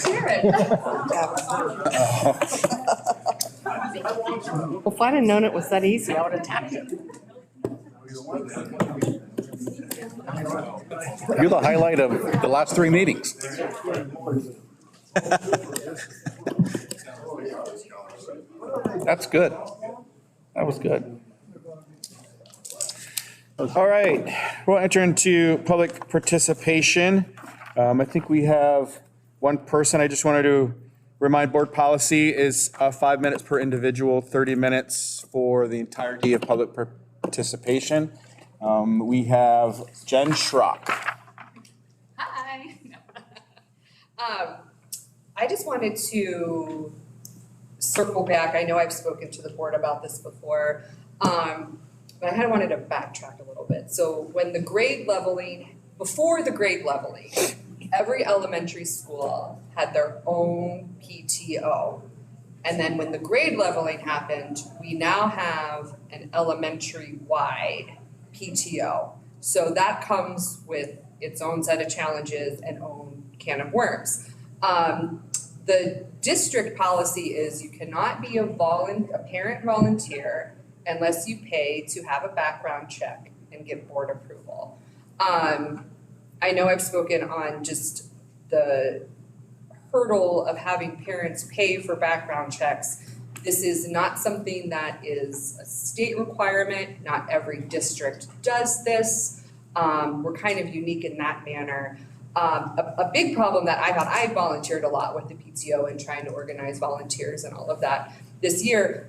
Share it. Well, if I'd have known it was that easy, I would have tapped it. You're the highlight of the last 3 meetings. That's good. That was good. All right, we'll enter into public participation. I think we have one person. I just wanted to remind board policy is 5 minutes per individual, 30 minutes for the entirety of public participation. We have Jen Schrock. Hi. I just wanted to circle back. I know I've spoken to the board about this before, but I kind of wanted to backtrack a little bit. So when the grade leveling, before the grade leveling, every elementary school had their own PTO. And then when the grade leveling happened, we now have an elementary-wide PTO. So that comes with its own set of challenges and own can of worms. The district policy is you cannot be a parent volunteer unless you pay to have a background check and get board approval. I know I've spoken on just the hurdle of having parents pay for background checks. This is not something that is a state requirement. Not every district does this. We're kind of unique in that manner. A big problem that I volunteered a lot with the PTO and trying to organize volunteers and all of that this year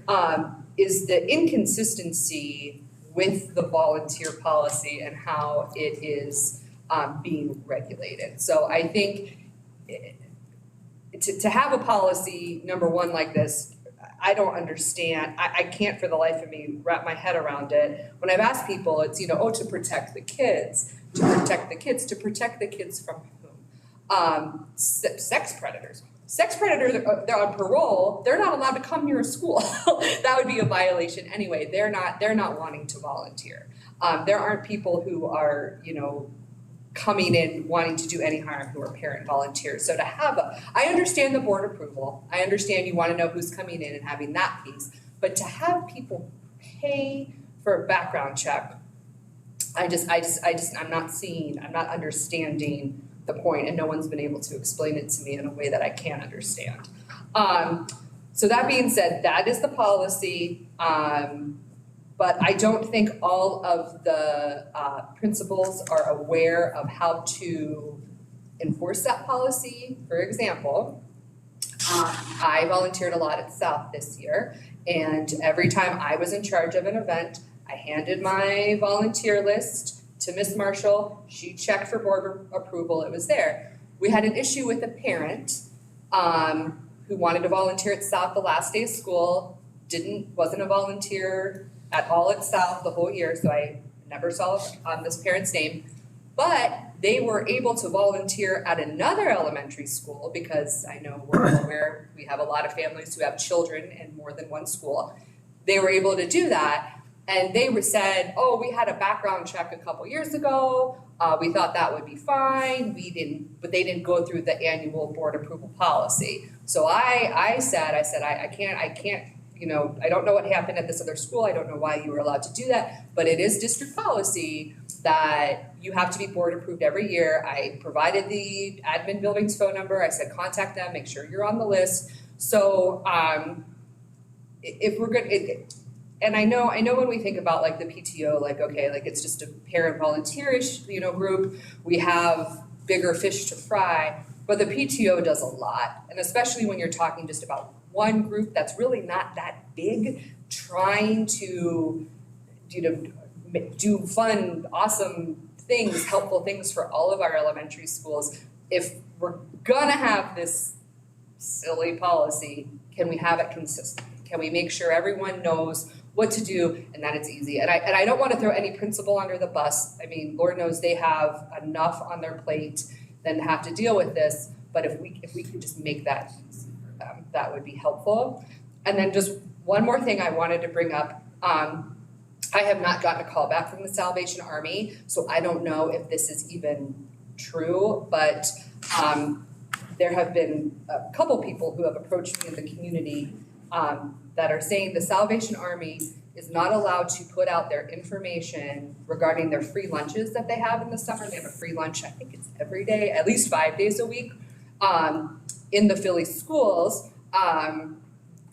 is the inconsistency with the volunteer policy and how it is being regulated. So I think to have a policy, number one, like this, I don't understand. I can't for the life of me wrap my head around it. When I've asked people, it's, to protect the kids, to protect the kids from whom? Sex predators. Sex predators, they're on parole, they're not allowed to come near a school. That would be a violation anyway. They're not wanting to volunteer. There aren't people who are, coming in wanting to do any harm who are parent volunteers. So to have I understand the board approval. I understand you want to know who's coming in and having that piece. But to have people pay for a background check, I'm not understanding the point, and no one's been able to explain it to me in a way that I can understand. So that being said, that is the policy. But I don't think all of the principals are aware of how to enforce that policy. For example, I volunteered a lot at South this year, and every time I was in charge of an event, I handed my volunteer list to Miss Marshall. She checked for board approval. It was there. We had an issue with a parent who wanted to volunteer at South the last day of school, wasn't a volunteer at all at South the whole year, so I never saw this parent's name. But they were able to volunteer at another elementary school because I know we're all aware we have a lot of families who have children in more than one school. They were able to do that, and they said, "Oh, we had a background check a couple years ago. We thought that would be fine. But they didn't go through the annual board approval policy." So I said I can't. I don't know what happened at this other school. I don't know why you were allowed to do that, but it is district policy that you have to be board approved every year. I provided the admin building's phone number. I said, contact them, make sure you're on the list. So if we're good, and I know when we think about like the PTO, like, okay, like it's just a parent volunteer-ish, group, we have bigger fish to fry, but the PTO does a lot. And especially when you're talking just about one group that's really not that big, trying to, do fun, awesome things, helpful things for all of our elementary schools. If we're gonna have this silly policy, can we have it consistent? Can we make sure everyone knows what to do and that it's easy? And I don't want to throw any principal under the bus. I mean, Lord knows they have enough on their plate than to have to deal with this. But if we could just make that easy for them, that would be helpful. And then just one more thing I wanted to bring up. I have not gotten a call back from the Salvation Army, so I don't know if this is even true, but there have been a couple people who have approached me in the community that are saying the Salvation Army is not allowed to put out their information regarding their free lunches that they have in the summer. They have a free lunch, I think it's every day, at least 5 days a week, in the Philly schools.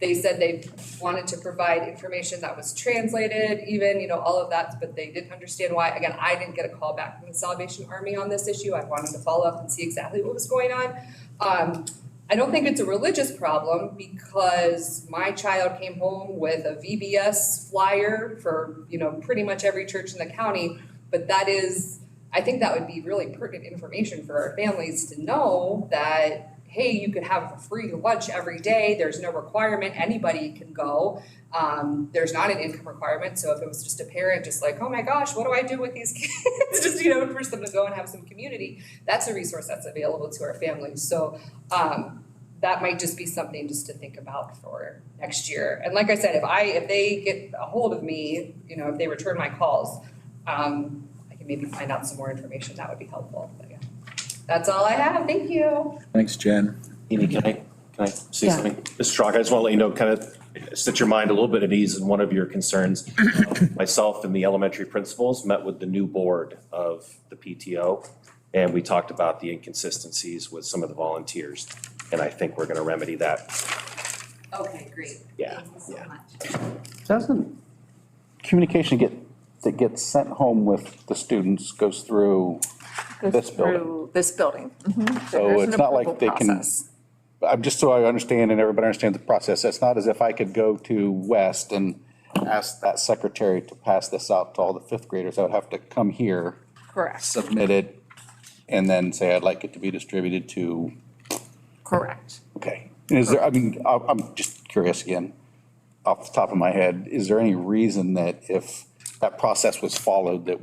They said they wanted to provide information that was translated, even, you know, all of that, but they didn't understand why. Again, I didn't get a call back from the Salvation Army on this issue. I wanted to follow up and see exactly what was going on. I don't think it's a religious problem because my child came home with a VBS flyer for, you know, pretty much every church in the county, but that is, I think that would be really pertinent information for our families to know that, hey, you could have a free lunch every day. There's no requirement. Anybody can go. There's not an income requirement. So if it was just a parent just like, oh my gosh, what do I do with these kids? Just, you know, for them to go and have some community, that's a resource that's available to our families. So that might just be something just to think about for next year. And like I said, if they get a hold of me, you know, if they return my calls, I can maybe find out some more information. That would be helpful. But yeah. That's all I have. Thank you. Thanks, Jen. Edie, can I say Yeah. something? Mr. Strong, I just want to let you know, kind of set your mind a little bit at ease in one of your concerns. Myself and the elementary principals met with the new board of the PTO, and we talked about the inconsistencies with some of the volunteers, and I think we're going to remedy that. Okay, great. Yeah, Thank you so yeah. much. Doesn't communication that gets sent home with the students goes through this building? Through this building. So There's it's an not like approval they can, process. I'm just so I understand and everybody understands the process. It's not as if I could go to West and ask that secretary to pass this out to all the fifth graders. I would have to come here, Correct, submit it, and then say I'd like it to be distributed to, correct. okay. Is there, I mean, I'm just curious again, off the top of my head, is there any reason that if that process was followed that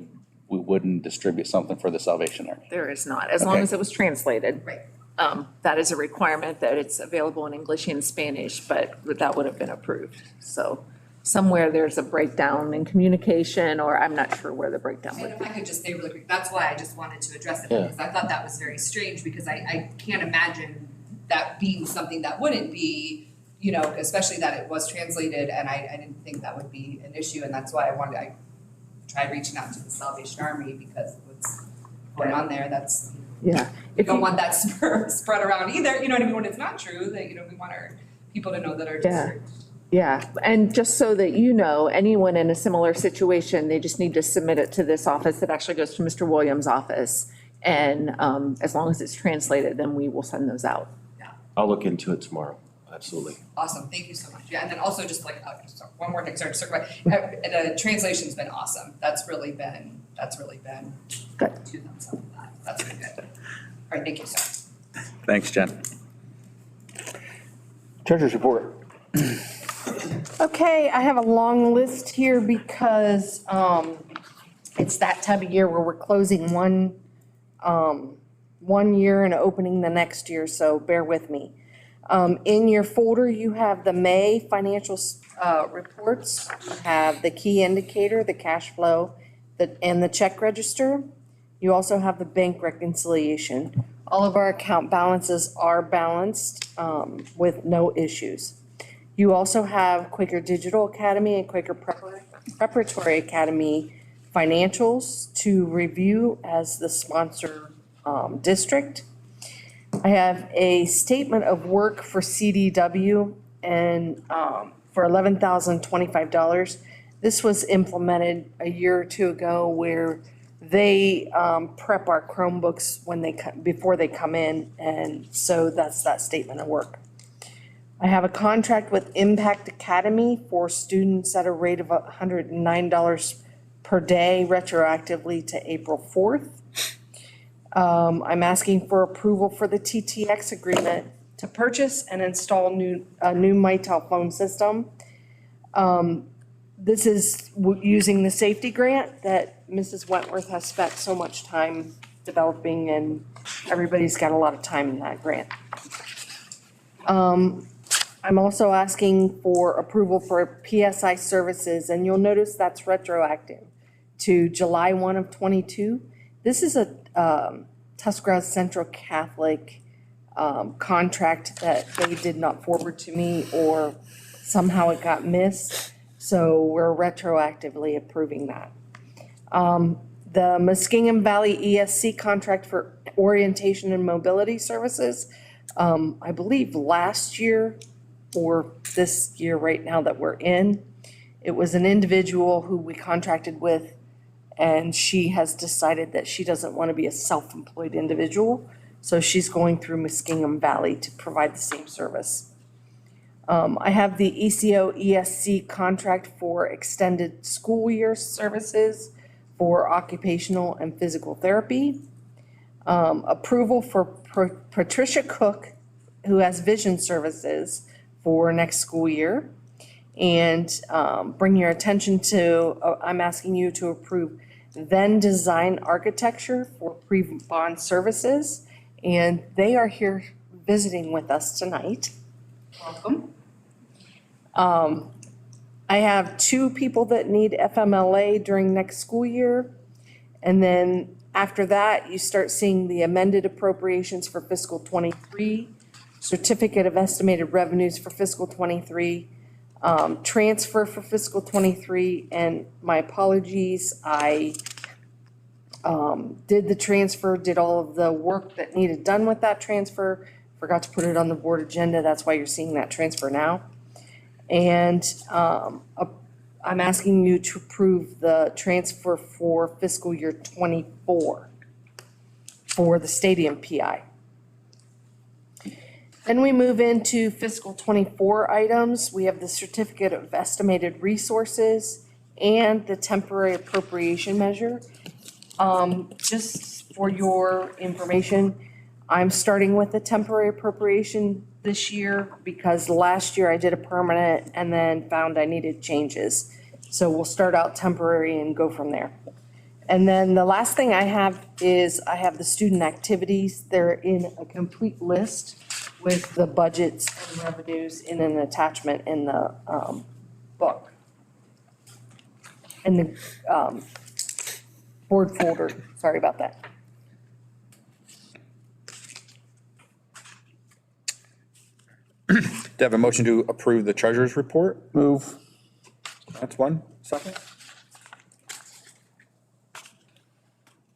we wouldn't distribute something for the Salvation Army? There is not, as long Okay. as it was translated. Right. That is a requirement that it's available in English and Spanish, but that would have been approved. So somewhere there's a breakdown in communication, or I'm not sure where the breakdown And would if be. I could just say really quick, that's why I just wanted to address it, Yeah. because I thought that was very strange, because I can't imagine that being something that wouldn't be, you know, especially that it was translated, and I didn't think that would be an issue, and that's why I tried reaching out to the Salvation Army, because what's going on there, that's, Yeah. we don't want that spread around either, you know what I mean, when it's not true, that, you know, we want our people to know that our Yeah. district. Yeah, and just so that you know, anyone in a similar situation, they just need to submit it to this office. It actually goes to Mr. Williams' office. And as long as it's translated, then we will send those out. I'll look into it tomorrow. Absolutely. Awesome, thank you so much. Yeah, and then also just like, sorry, one more thing, sorry to circle back. The translation's been awesome. That's really been Good. 2 thumbs up on that. That's really good. All right, thank you, sir. Thanks, Jen. Treasurer's report. Okay, I have a long list here because it's that time of year where we're closing one year and opening the next year, so bear with me. In your folder, you have the May financial reports. You have the key indicator, the cash flow, and the check register. You also have the bank reconciliation. All of our account balances are balanced with no issues. You also have Quaker Digital Academy and Quaker Preparatory Academy financials to review as the sponsor district. I have a statement of work for CDW and for $11,025. This was implemented a year or two ago where they prep our Chromebooks before they come in, and so that's that statement of work. I have a contract with Impact Academy for students at a rate of $109 per day retroactively to April 4th. I'm asking for approval for the TTX agreement to purchase and install a new Mitel phone system. This is using the safety grant that Mrs. Wentworth has spent so much time developing, and everybody's got a lot of time in that grant. I'm also asking for approval for PSI services, and you'll notice that's retroactive to July 1 of '22. This is a Tuscarawas Central Catholic contract that they did not forward to me, or somehow it got missed. So we're retroactively approving that. The Muskingum Valley ESC contract for orientation and mobility services, I believe last year or this year right now that we're in, it was an individual who we contracted with, and she has decided that she doesn't want to be a self-employed individual. So she's going through Muskingum Valley to provide the same service. I have the ECO ESC contract for extended school year services for occupational and physical therapy. Approval for Patricia Cook, who has vision services for next school year. And bring your attention to, I'm asking you to approve Then Design Architecture for pre-bond services. And they are here visiting with us tonight. Welcome. I have 2 people that need FMLA during next school year. And then after that, you start seeing the amended appropriations for fiscal '23, certificate of estimated revenues for fiscal '23, transfer for fiscal '23, and my apologies, I did the transfer, did all of the work that needed done with that transfer, forgot to put it on the board agenda, that's why you're seeing that transfer now. And I'm asking you to approve the transfer for fiscal year '24 for the stadium PI. Then we move into fiscal '24 items. We have the certificate of estimated resources and the temporary appropriation measure. Just for your information, I'm starting with the temporary appropriation this year because last year I did a permanent and then found I needed changes. So we'll start out temporary and go from there. And then the last thing I have is I have the student activities. They're in a complete list with the budgets and revenues in an attachment in the book. In the board folder, sorry about that. Do you have a motion to approve the treasurer's report? Move. That's one. Second?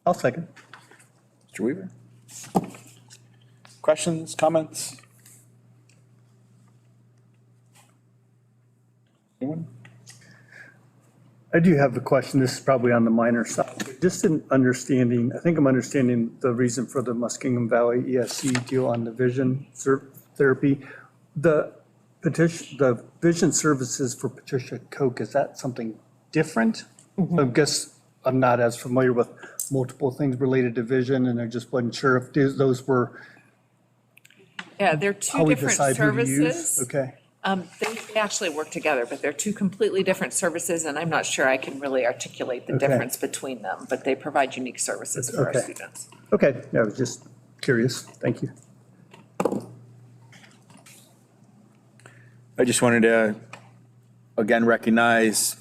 I'll second. Mr. Weaver? Questions, comments? Anyone? I do have a question. This is probably on the minor side. Just in understanding, I think I'm understanding the reason for the Muskingum Valley ESC deal on the vision therapy. The vision services for Patricia Koch, is that something different? I guess I'm not as familiar with multiple things related to vision, and I just wasn't sure if those were Yeah, they're how two we different decide who to use. services. Okay, They actually work together, but they're 2 completely different services, and I'm not sure I can really articulate the Okay. difference between them, but they provide unique services for our Okay. students. okay, I was just curious. Thank you. I just wanted to, again, recognize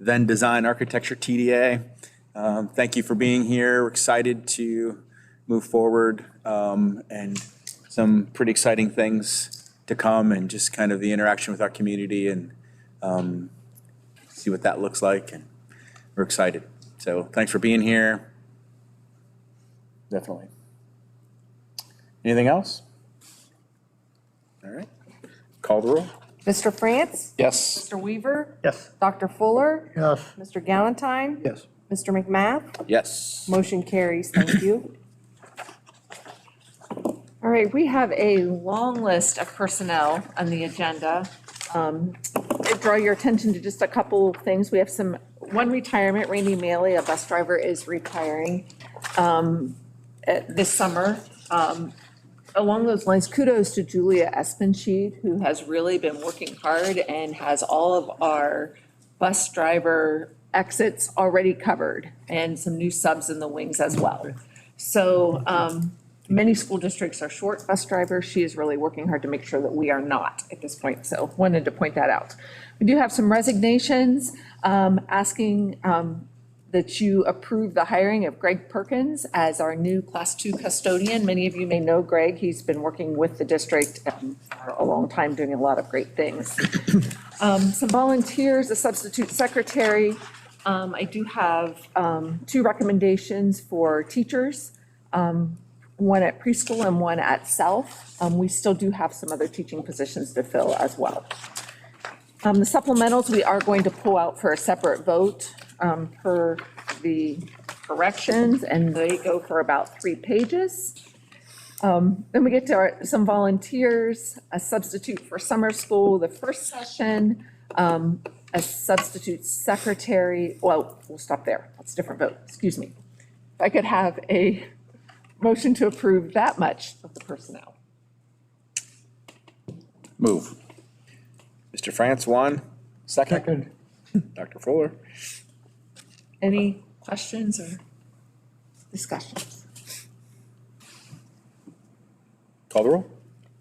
Then Design Architecture TDA. Thank you for being here. We're excited to move forward, and some pretty exciting things to come, and just kind of the interaction with our community and see what that looks like. And we're excited. So thanks for being here. Definitely. Anything else? All right. Call the roll. Mr. France? Yes. Mr. Weaver? Yes. Dr. Fuller? Yes. Mr. Galantine? Yes. Mr. McMath? Yes. Motion carries, thank you. All right, we have a long list of personnel on the agenda. I draw your attention to just a couple of things. We have one retirement. Randy Maley, a bus driver, is retiring this summer. Along those lines, kudos to Julia Espenschied, who has really been working hard and has all of our bus driver exits already covered, and some new subs in the wings as well. So many school districts are short bus drivers. She is really working hard to make sure that we are not at this point. So wanted to point that out. We do have some resignations, asking that you approve the hiring of Greg Perkins as our new Class 2 custodian. Many of you may know Greg. He's been working with the district for a long time, doing a lot of great things. Some volunteers, a substitute secretary. I do have 2 recommendations for teachers, one at preschool and one at South. We still do have some other teaching positions to fill as well. The supplementals, we are going to pull out for a separate vote per the corrections, and they go for about 3 pages. Then we get to some volunteers, a substitute for summer school, the first session, a substitute secretary, well, we'll stop there. That's a different vote, excuse me. If I could have a motion to approve that much of the personnel. Move. Mr. France, one. Second. Dr. Fuller. Any questions or discussions? Call the roll.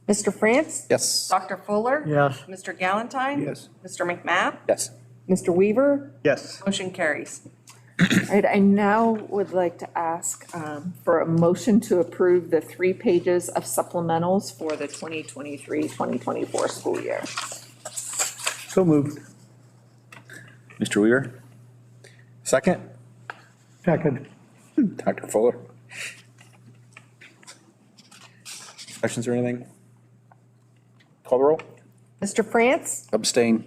Mr. France? Yes. Dr. Fuller? Yes. Mr. Galantine? Yes. Mr. McMath? Yes. Mr. Weaver? Yes. Motion carries. All right, I now would like to ask for a motion to approve the 3 pages of supplementals for the 2023-2024 school year. So moved. Mr. Weaver. Second. Second. Dr. Fuller. Questions or anything? Call the roll. Mr. France? Abstain.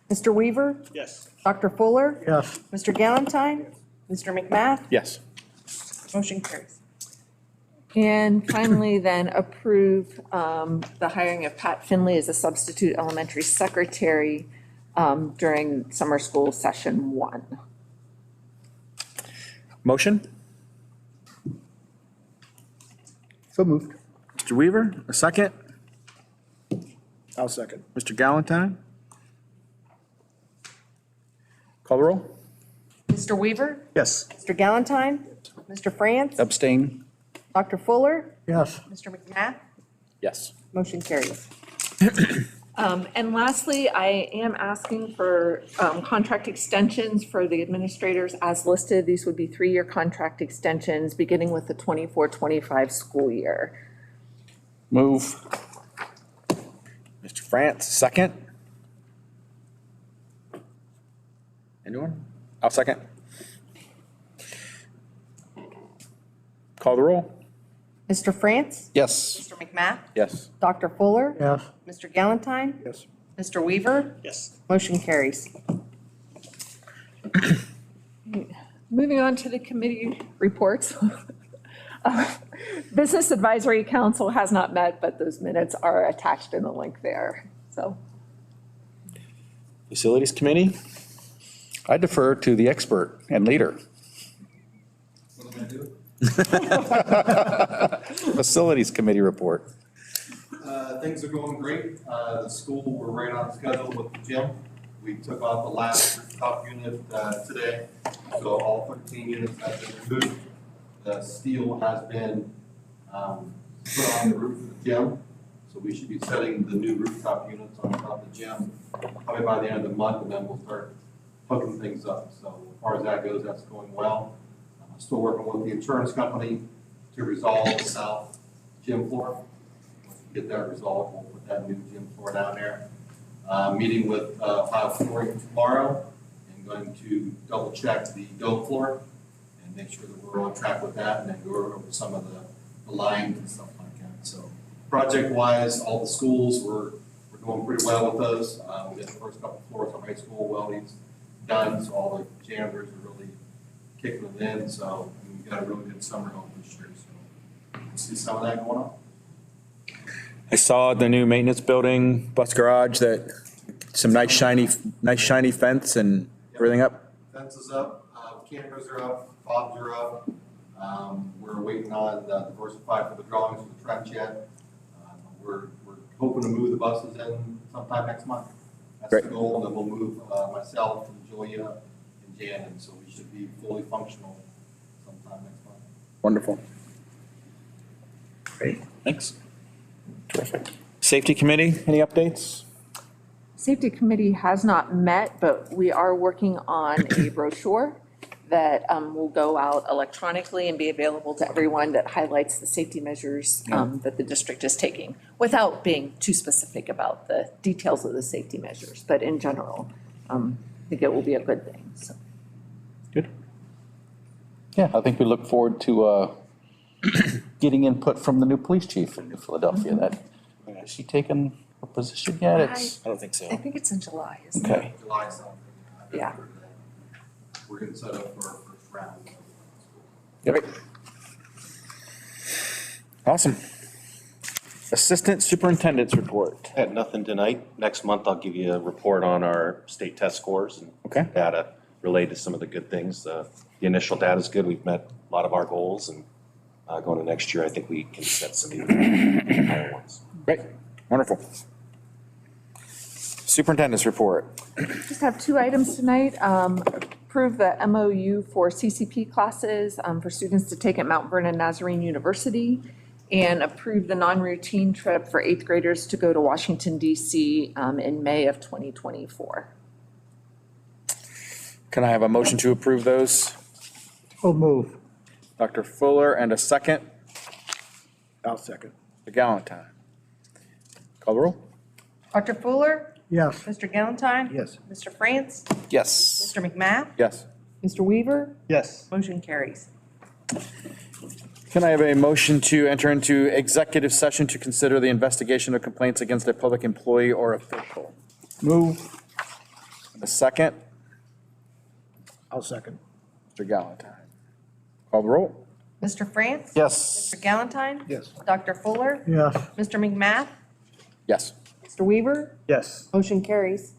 Mr. Weaver? Yes. Dr. Fuller? Yes. Mr. Galantine? Mr. McMath? Yes. Motion carries. And finally, then approve the hiring of Pat Finley as a substitute elementary secretary during summer school session 1. Motion. So moved. Mr. Weaver, a second. I'll second. Mr. Galantine. Call the roll. Mr. Weaver? Yes. Mr. Galantine? Mr. France? Abstain. Dr. Fuller? Yes. Mr. McMath? Yes. Motion carries. And lastly, I am asking for contract extensions for the administrators as listed. These would be 3-year contract extensions beginning with the 24-25 school year. Move. Mr. France, second. Anyone? I'll second. Call the roll. Mr. France? Yes. Mr. McMath? Yes. Dr. Fuller? Yes. Mr. Galantine? Yes. Mr. Weaver? Yes. Motion carries. Moving on to the committee reports. Business Advisory Council has not met, but those minutes are attached in the link there, so. Facilities Committee. I defer to the expert and leader. What am I doing? Facilities Committee report. Things are going great. The school, we're right on schedule with the gym. We took off the last top unit today, so all 13 units have been removed. The steel has been put on the roof of the gym, so we should be setting the new rooftop units on top of the gym probably by the end of the month, and then we'll start hooking things up. So as far as that goes, that's going well. I'm still working with the insurance company to resolve the south gym floor. Once we get that resolved, we'll put that new gym floor down there. Meeting with Ohio Flooring tomorrow and going to double check the dome floor and make sure that we're on track with that, and then go over some of the lines and stuff like that. So project-wise, all the schools, we're doing pretty well with those. We got the first couple floors of high school welding's done, so all the janitors are really kicking it in. So we've got a really good summer home this year. So we'll see some of that going on. I saw the new maintenance building, bus garage, that some nice shiny fence and everything up. Fences up, cameras are up, fobs are up. We're waiting on Diversify for the drawings for the trench yet. We're hoping to move the buses in sometime next month. That's the Great. goal, and then we'll move myself and Julia and Jan, so we should be fully functional sometime next month. Wonderful. Great. Thanks. Terrific. Safety Committee, any updates? Safety Committee has not met, but we are working on a brochure that will go out electronically and be available to everyone that highlights the safety measures that the district is taking, without being too specific about the details of the safety measures. But in general, I think it will be a good thing, so. Good. Yeah, I think we look forward to getting input from the new police chief in New Philadelphia. That, has she taken her position yet? It's, I don't think so. I think it's in July, isn't it? okay. July something. Yeah. We're getting set up for our first round. Great. Awesome. Assistant Superintendent's report. Had nothing tonight. Next month, I'll give you a report on our state test scores and Okay. data related to some of the good things. The initial data is good. We've met a lot of our goals, and going to next year, I think we can set some even higher ones. Great, wonderful. Superintendent's report. Just have two items tonight. Approve the MOU for CCP classes for students to take at Mount Vernon Nazarene University, and approve the non-routine trip for eighth graders to go to Washington DC in May of 2024. Can I have a motion to approve those? Oh, move. Dr. Fuller, and a second? I'll second. Mr. Galantine. Call the roll? Dr. Fuller? Yes. Mr. Galantine? Yes. Mr. France? Yes. Mr. McMath? Yes. Mr. Weaver? Yes. Motion carries. Can I have a motion to enter into executive session to consider the investigation of complaints against a public employee or official? Move. A second? I'll second. Mr. Galantine. Call the roll? Mr. France? Yes. Mr. Galantine? Yes. Dr. Fuller? Yes. Mr. McMath? Yes. Mr. Weaver? Yes. Motion carries.